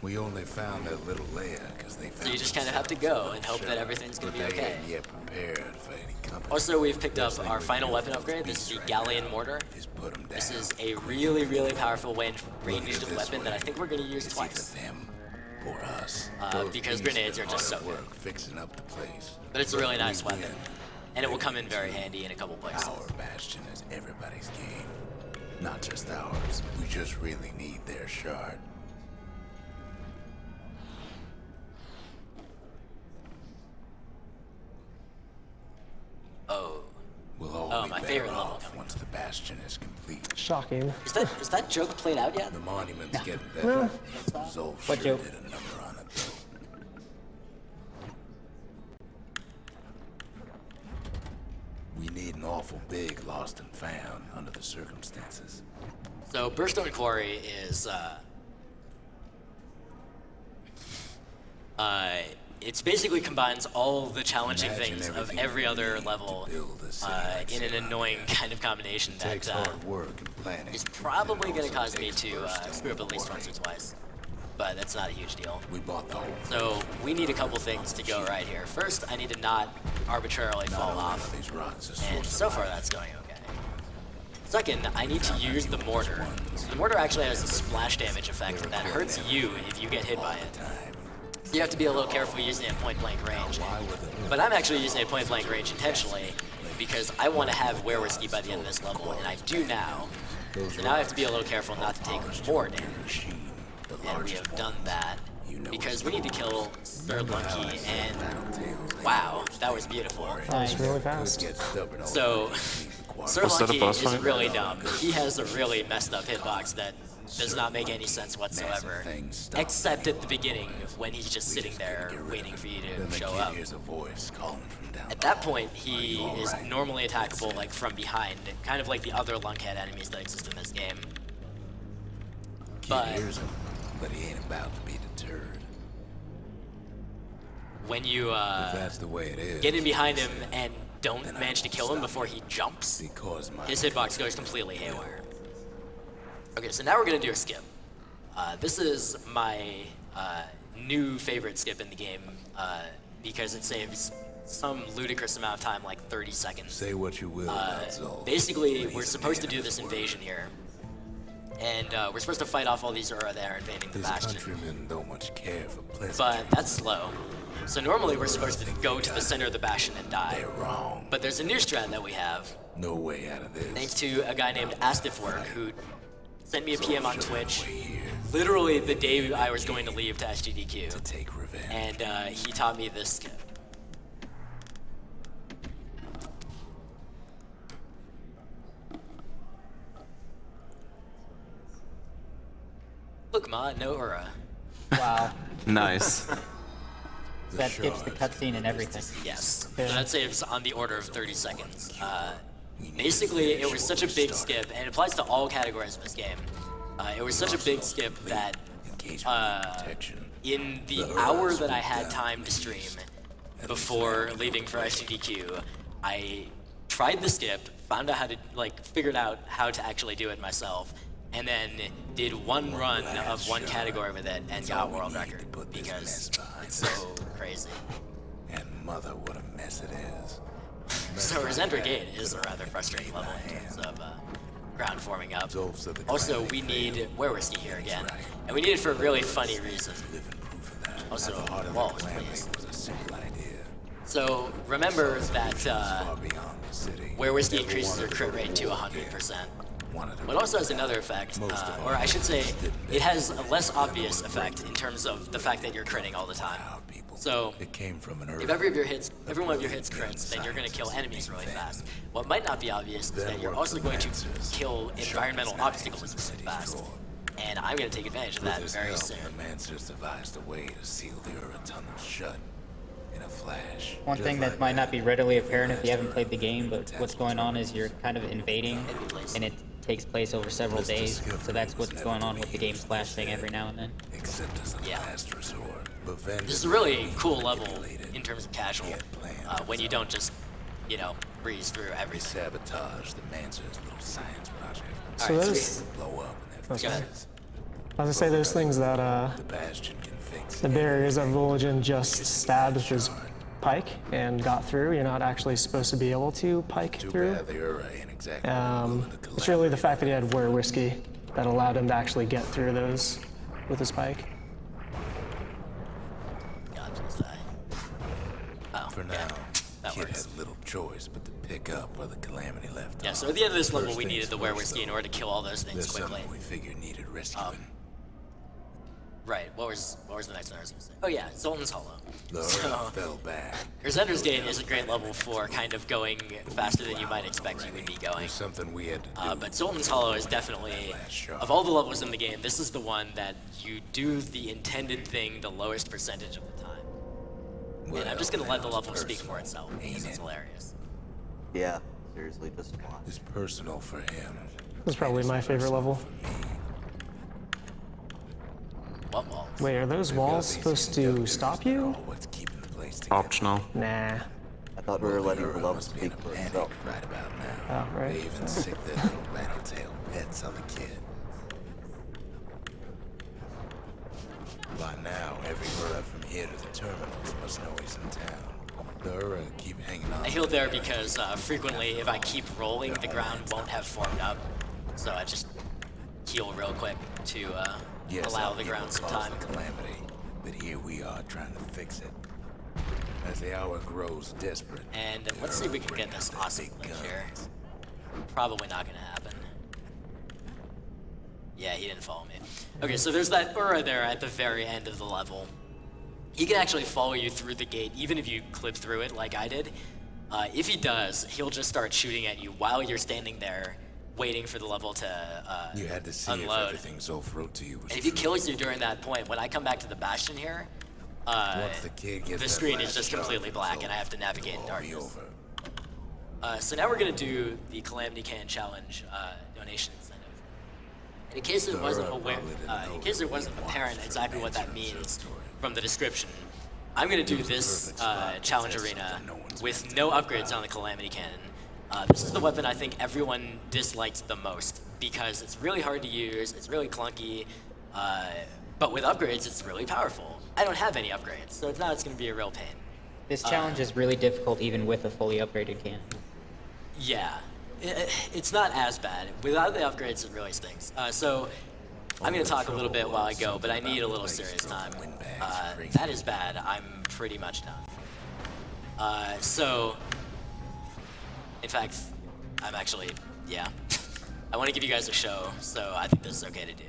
We only found that little layer because they found So you just kind of have to go and hope that everything's going to be They okay. ain't yet prepared for any company. Also, we've picked up our final weapon upgrade. This is the Galleon Mortar. Just put 'em down. This is a really, really powerful ranged weapon that I think we're going to use It's twice. either them or us. Because grenades are just so good. work fixing up the place. But it's a really nice We weapon. win. And it will come in very handy in a couple places. Our Bastion is everybody's game, not just ours. We just really need their shard. favorite level coming. Once the Bastion is complete. Shocking. Is that joke played out yet? The monument's getting better. Zolf What sure joke? did a number on it, though. We need an awful big lost and found under the circumstances. So Burstone Quarry is it's basically combines all the challenging Imagine things of everything every you other need to level build a city like in an Seattle. annoying kind of combination that Takes hard work and planning. is probably going to and also cause me takes to Burstone screw up at least Quarry. once or twice. But that's not a huge deal. We bought the whole So we need a couple things to go right here. First, I need to not arbitrarily fall off, these rocks are and source so of far that's going okay. Second, I need to use the mortar. So the mortar actually has a splash damage effect that hurts you if you get hit by it. So you have to be a little careful using it at point blank range. But I'm actually using it at point blank range intentionally because I want to have Were Whiskey by the end of this level, and I do now. So now I have to be a little careful not to take more damage. And we have done that because we need to kill Sir Lucky, and wow, that was beautiful. That was really fast. So Sir Was that a Lucky boss is fight? really dumb. He has a really messed up hitbox that does not make any sense whatsoever, except at the beginning when he's just sitting there waiting for you to show up. Here's a voice calling from down At that point, he is normally attackable like from behind, kind of like the other lunkhead enemies that exist in this game. But hears him, but he ain't about to be deterred. when you If that's the way it is. get in behind him and don't manage to kill him before he jumps, Because my his hitbox goes completely haywire. Okay, so now we're gonna do a skip. This is my new favorite skip in the game because it saves some ludicrous amount of time, like 30 seconds. say what you will about Zolf. Basically, but we're he's a supposed to man do of this his invasion word. here. And we're supposed to fight off all these Ura that are invading the His Bastion. countrymen don't much care for pleasant. But that's slow. So normally we're supposed to go to the center of the Bastion and die. They're wrong. But there's a new strat that we have, No way out of this. thanks to a guy named Astifwork, who sent me a PM on Twitch Way here literally the day I was going to leave to SGDQ. to take revenge. And he taught me this skip. Look, Ma, no Ura. Wow. Nice. That skips the cutscene and everything. Yes. Yeah. So that saves on the order of 30 seconds. Basically, it was such a big skip, and it applies to all categories of this game. It was such a big skip that protection. in the hour that I had time to stream before leaving for SGDQ, I tried the skip, found out how to, figured out how to actually do it myself, and then did one run of one category with it and got world record because it's so crazy. And mother, what a mess it is. So Resent Gate is a rather frustrating level in terms of ground forming up. Also, we need Were Whiskey here again, and we need it for a really funny reason. Also, walls, please. Was a simple idea. So remember that Far beyond the city. Were Whiskey increases your crit rate to 100%. But also has another effect, or I should say, it has a less obvious effect in terms of the fact that you're critting all the time. So It came from an if every one of your hits crits, then you're going to kill enemies really fast. What might not be obvious is that you're also going to kill environmental obstacles really fast. And I'm going to take advantage of that very soon. The Mancers devised a way to seal the Ura tunnel shut in a flash. One thing that might not be readily apparent if you haven't played the game, but what's going on is you're kind of invading, and it takes place over several days. So that's what's going on with the game flashing every now and then. Except as a Yeah. last resort. But Vendor This is a really cool level in terms of casual, when you don't just, breeze through everything. sabotage the Mancers' little science project. So Alright, those, Blow up and That's their right. faces. I was gonna say those things that The Bastion can fix the it. barriers that Vulajin just stabbed with his pike and got through. You're not actually supposed to be able to pike Too through. bad the Ura ain't exactly willing to It's really the collaborate. fact that he had Were Whiskey that allowed him to actually get through those with his pike. God, please die. Oh, For yeah, now, that Kid works. had little choice but to pick up where the Calamity left Yeah, off. so at the end of this level, First we things needed the Were first, Whiskey in though. order to kill all those things There's quickly. something we figured needed rescuing. Right, what was the next one I was going to say? Oh yeah, Zoltan's Hollow. The Ura So, fell back. Ender's Gate is a great level for kind of going faster than you might expect you would be going. There's something we had to do. But Zoltan's Hollow is definitely, of all the levels in the game, this is the one that you do the intended thing the lowest percentage of the time. And I'm just gonna let the level speak for itself because it's hilarious. Yeah, seriously, just watch. It's personal for him. That's probably my favorite level. What walls? Wait, are those walls supposed to stop you? What's keeping the place together? Optional. Nah. I thought we were letting the level Must be in speak a for panic itself. right about now. Oh, right. They even sick their little rattletail pets on the kid. By now, every Ura from here to the terminals must know he's in town. The Ura keep hanging on. I healed there because frequently if I keep rolling, the ground won't have formed up. So I just heal real quick to Yes, allow our the people ground some caused time. the calamity, but here we are trying to fix it. As the hour grows desperate. And let's see if we can get this awesome glitch here. Probably not gonna happen. Yeah, he didn't follow me. Okay, so there's that Ura there at the very end of the level. He can actually follow you through the gate, even if you clip through it like I did. If he does, he'll just start shooting at you while you're standing there, waiting for the level to You had to see unload. if everything Zolf wrote to you was And if he true. kills you during that point, when I come back to the Bastion here, Once the kid gets the that screen is last just shot, completely black, Zolf and I have to navigate in will all be darkness. over. So now we're gonna do the Calamity Can Challenge donation incentive. And in case it wasn't aware, in case it wasn't apparent exactly what that means from the description, I'm gonna do this challenge arena with no upgrades on the Calamity Cannon. This is the weapon I think everyone dislikes the most because it's really hard to use, it's really clunky, but with upgrades it's really powerful. I don't have any upgrades, so it's gonna be a real pain. This challenge is really difficult even with a fully upgraded cannon. Yeah, it's not as bad. Without the upgrades, it really stinks. So I'm gonna talk a little bit while I go, but I need a little serious time. That is bad. I'm pretty much done. So, in fact, I'm actually, yeah. I want to give you guys a show, so I think this is okay to do.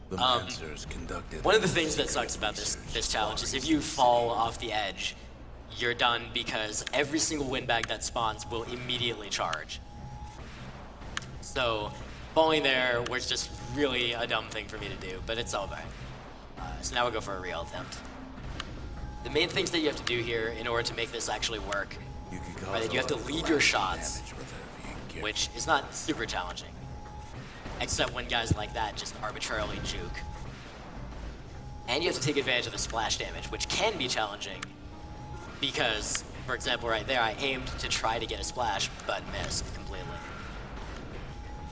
The Mansers conducted One of the things that sucks about this challenge is if you fall off the edge, you're done because every single windbag that spawns will immediately charge. So falling there was just really a dumb thing for me to do, but it's all right. So now we'll go for a real attempt. The main things that you have to do here in order to make this actually work are that you have to lead your shots, which is not super challenging, except when guys like that just arbitrarily juke. And you have to take advantage of the splash damage, which can be challenging because, for example, right there, I aimed to try to get a splash, but missed completely.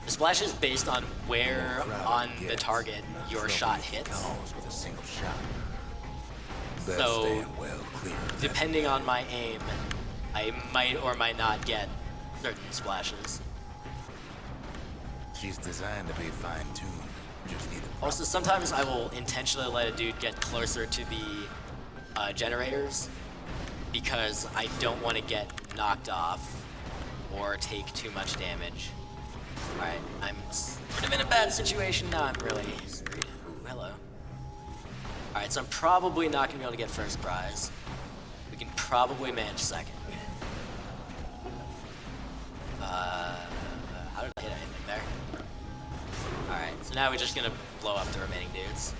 The splash is based on where on the target your shot hits. with a single shot. So, depending on my aim, I might or might not get certain splashes. She's designed to be fine-tuned. Just need the Also, sometimes I will intentionally let a dude get closer to the generators because I don't want to get knocked off or take too much damage. Alright, I'm sort of in a bad situation now. I'm really screwed. Ooh, hello. Alright, so I'm probably not going to be able to get first prize. We can probably manage second. How did I hit anything there? Alright, so now we're just going to blow up the remaining dudes.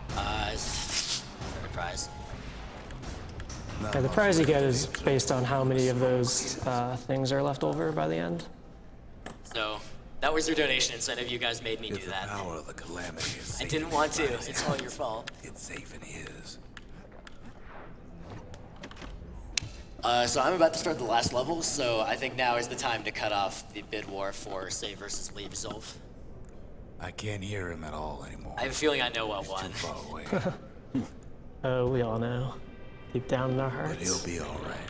Third prize. Yeah, the prize you get is based on how many of those things are left over by the end. So, that was your donation incentive. You guys made me do If the that. power of the calamity is I safe didn't in want to. Bastion, It's all your fault. It's safe in his. So I'm about to start the last level, so I think now is the time to cut off the bid war for Save versus Leave Zolf. I can't hear him at all anymore. I have a feeling I know what He's won. too far away. Oh, we all know. Deep down in our But he'll hearts. be all right.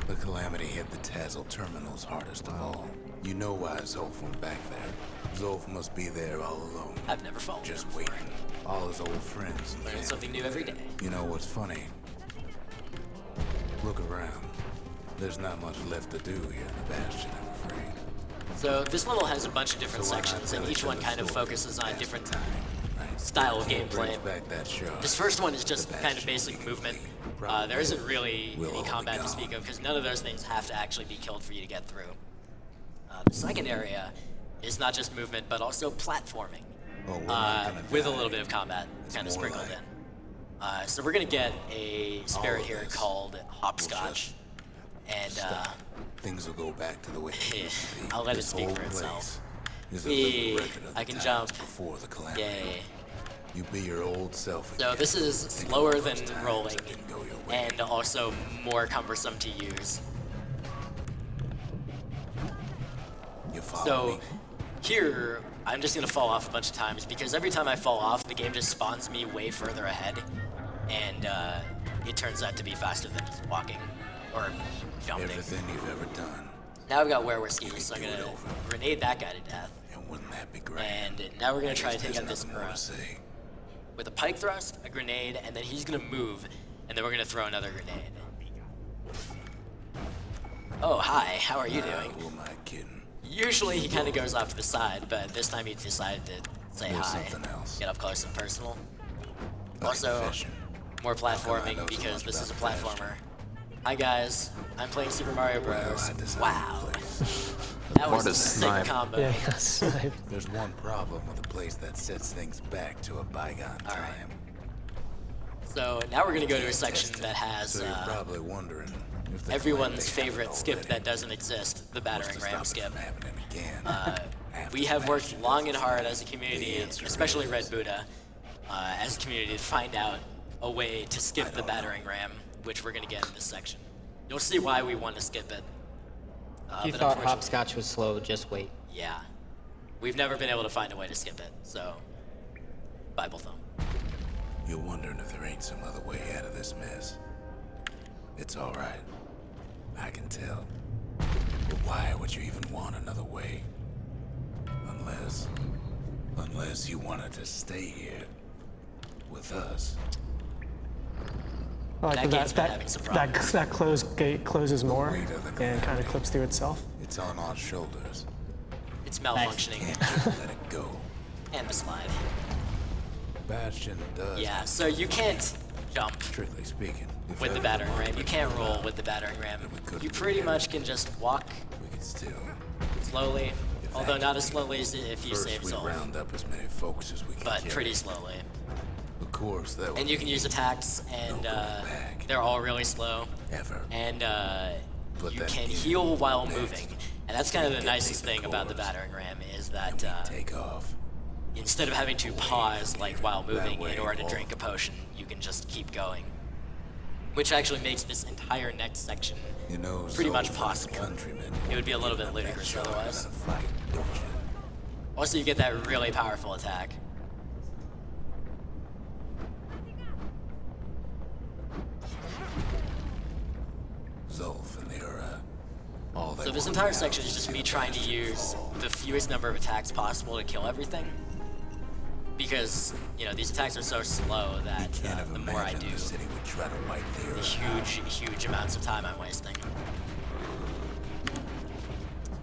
The calamity hit the Tazzle terminals hardest of all. You know why Zolf went back there. Zolf must be there all alone, I've never followed just him waiting. before. All his old friends and Learning family. something new every day. You know what's funny? Look around. There's not much left to do here in the Bastion, I'm afraid. So this level has a bunch of different So why not sections, and tell each each one other kind of stories focuses on as different the time, right? style of gameplay. Back that shot. This first one is just kind of basic movement. There isn't really any combat to speak of because none of those things have to actually be killed for you to get through. The second area is not just movement, but also platforming, with a little bit of combat kind of sprinkled in. So we're gonna get a spirit here called Hopscotch, and things will go back to the way they used to be. I'll let it This speak whole for itself. place is a living Me, record of I the can times jump. before the calamity. Yay. You be your old self So again. this is Think slower of than those times rolling, that didn't go your way. and also more cumbersome to use. You follow So me? here, I'm just gonna fall off a bunch of times because every time I fall off, the game just spawns me way further ahead, and it turns out to be faster than just walking or jumping. Everything you've ever done, Now I've got werewolf so I'm do it gonna over. grenade that guy to death, and wouldn't that be great? and now we're gonna try to take There's out this nothing more Ura to say. with a pike thrust, a grenade, and then he's gonna move, and then we're gonna throw another grenade. Oh, hi, how are you doing? Who am I kidding? Usually he kind of goes off to the side, but this time he decided to say There's hi, something else. get up close and personal. Like Also, confession. more come I platforming know so because much this is a about platformer. Hi guys, I'm playing Super Mario Bros. I designed Wow, the place. that was What a a sick snipe. combo. Yeah, yes. There's one problem with a place that sets things back to a bygone All right. time. So now we're gonna go to a section that has So you're probably wondering if the everyone's calamity favorite happened skip already. that doesn't exist, the What's battering to ram stop it skip. from happening again? We have worked long and hard as a community, especially Red Buddha, as a community to find out a way to skip the battering ram, which we're gonna get in this section. You'll see why we want to skip it. If you but thought unfortunately- hopscotch was slow, just wait. Yeah. We've never been able to find a way to skip it, so Bible thumb. You're wondering if there ain't some other way out of this mess. It's all right. I can tell. But why would you even want another way? Unless you wanted to stay here with us. I like That game's been having some problems. that closed gate closes more Weight of the and kind of calamity. clips through itself. It's on our shoulders. It's malfunctioning. Can't just let it go. And the slide. Bastion does. Yeah, so you can't jump Strictly speaking. if with the everyone battering ram. wanted You to can't go roll down, with the battering ram. we couldn't You do pretty that. much can just walk We could still. slowly, If although that not could as be. slowly as if you First, save we Zolf, round up as many folks as we can but carry. pretty slowly. Of course, that And would you can be use attacks, and No going back. they're all really slow. ever. And Put you that can in heal while next. moving. And that's kind of the Get nicest me the thing about the cores. battering ram is And that we take off. instead of having to pause like while moving way, in order to all drink a potion, you can just keep going. Which actually makes this entire next section You know, pretty much Zolf and possible. the countrymen It would be a little give bit up that ludicrous shot otherwise. in a fight, don't you? Also, you get that really powerful attack. Zolf and the Ura. All they So this want entire now section is to just see me the trying to Bastion use fall. the fewest number of attacks possible to kill everything. Because, you know, these attacks are so slow that Can't have the more I imagined do, the city would try to wipe the Ura out. huge amounts of time I'm wasting.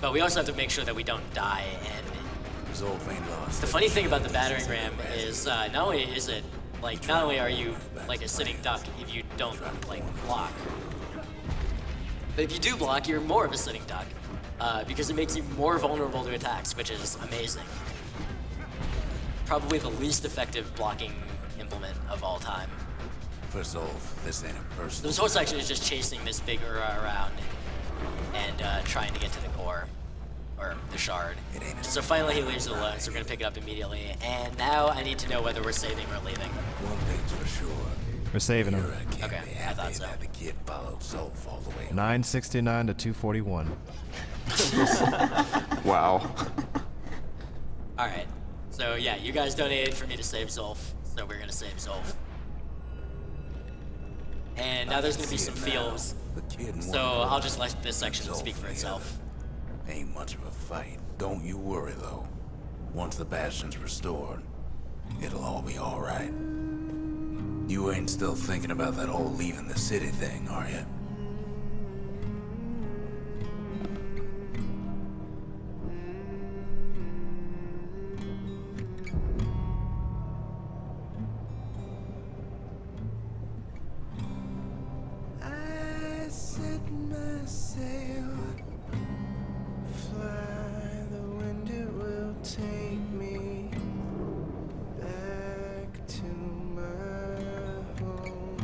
But we also have to make sure that we don't die, and Zolf ain't lost. the funny thing about the battering ram is not only is it, like, not only are you like a sitting duck if you don't, like, block, but if you do block, you're more of a sitting duck, because it makes you more vulnerable to attacks, which is amazing. Probably the least effective blocking implement of all time. For Zolf, this ain't a So personal. this whole section is just chasing this big Ura around and trying to get to the core, or the shard. It ain't a So finally he leaves it alone, so we're gonna pick it up immediately. And now I need to know whether we're saving or leaving. One thing's for sure. We're saving him. Ura can't Okay, be I happy thought so. that the kid followed Zolf all the way. 969 to 241. Wow. Alright, so yeah, you guys donated for me to save Zolf, so we're gonna save Zolf. And now there's gonna be some fields, The kid and so one I'll brother, just let this section Zolf speak for the itself. other. Ain't much of a fight. Don't you worry though. Once the Bastion's restored, it'll all be alright. You ain't still thinking about that whole leaving the city thing, are you? set my sail, fly, the wind it will take me back to my home,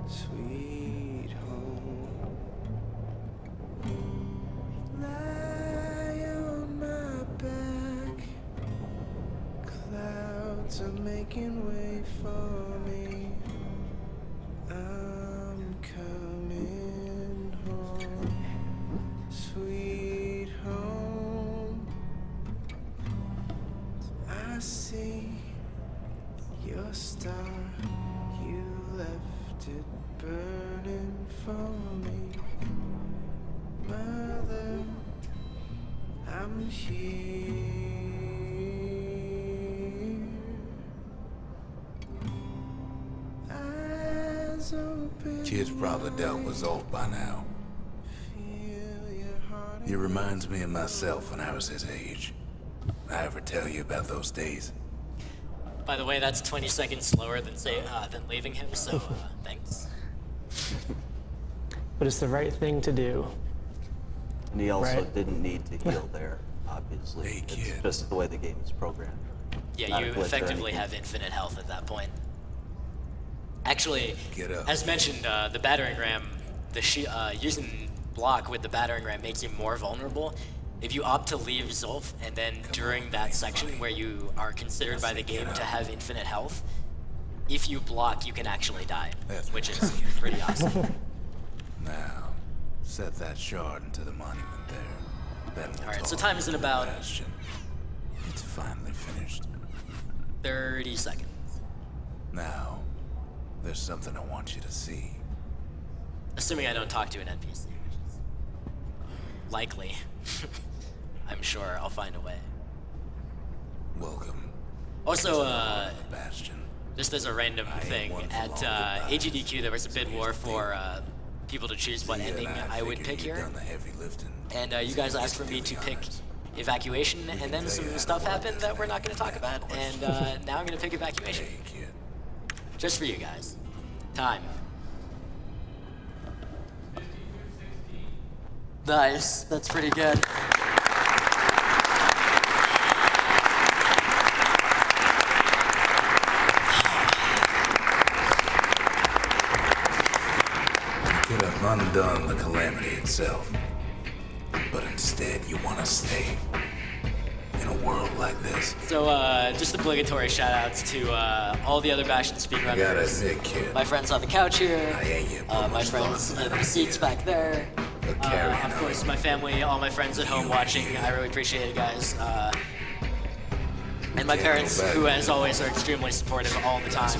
sweet home. Lie on my back, clouds are making way for me. I'm coming home, sweet home. I see your star, you left it burning for me. Mother, I'm here. Eyes open Kid's probably dealt with Zolf by now. feel your heart. He reminds me of myself when I was his age. I ever tell you about those days? By the way, that's 20 seconds slower than leaving him, so thanks. But it's the right thing to do. And he also Right. didn't need to heal there, obviously. Hey, It's kid. just the way the game is programmed. Yeah, Not a you glitch or effectively anything. have infinite health at that point. Actually, Get up. as mentioned, the battering ram, using block with the battering ram makes you more vulnerable. If you opt to leave Zolf, and then during that section where you are considered by the game to have infinite health, if you block, you can actually die, That's which is pretty awesome. Now, set that shard into the monument there. Then we'll Alright, so talk time is in about Bastion. It's finally finished. 30 seconds. Now, there's something I want you to see. Assuming I don't talk to an NPC, which is likely. I'm sure I'll find a way. Welcome. Also, to the Bastion. just as a random thing, at AGDQ there was a bid war for people to choose what ending I would pick here. Done the heavy lifting. And you guys asked for me to pick evacuation, and then some stuff happened that we're not going to talk about, and now I'm going to pick evacuation. Hey, kid. Just for you guys. Time. Nice, that's pretty good. You could have undone the calamity itself. But instead, you want to stay. In a world like this. So, just obligatory shoutouts to all the other Bastion I gotta speedrunners. admit, kid. My friends on the couch here, I ain't yet my much friends fun. in the seats back there, But carry of course my family, all my friends at home watching. I really appreciate it, guys. And my parents, who as always are extremely supportive all the time,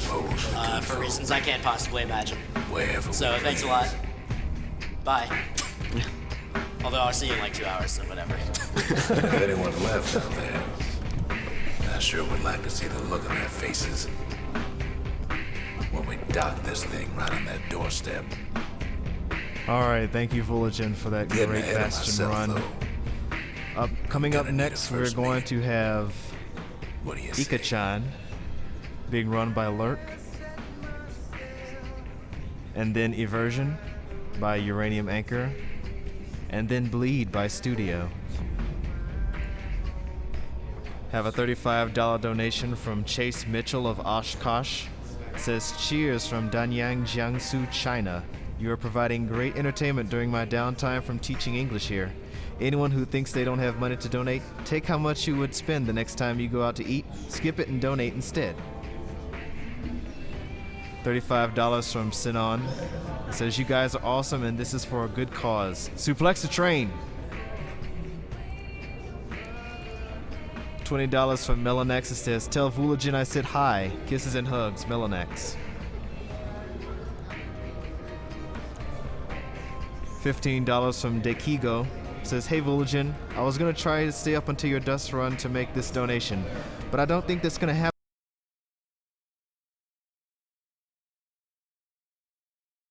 for reasons I can't possibly imagine. Wherever So we thanks a be. lot. Bye. Although I'll see you in like 2 hours, so whatever. If anyone left out there, I sure would like to see the look on their faces when we dock this thing right on their doorstep. Alright, thank you, Vulajin, for that Getting great ahead of Bastion myself, run. though. Coming up Gonna need a next, we're first going mate. to have What do you say? Ika-chan being run by Lurk, and then Eversion by Uranium Anchor, and then Bleed by Studio. Have a $35 donation from Chase Mitchell of Oshkosh. Says, cheers from Danyang, Jiangsu, China. You are providing great entertainment during my downtime from teaching English here. Anyone who thinks they don't have money to donate, take how much you would spend the next time you go out to eat, skip it and donate instead. $35 from Sinon. It says, you guys are awesome and this is for a good cause. Suplex the train. $20 from Melanex. It says, tell Vulajin I said hi. Kisses and hugs, Melanex. $15 from Dekigo. Says, hey Vulajin, I was gonna try to stay up until your dust run to make this donation, but I don't think that's gonna happen.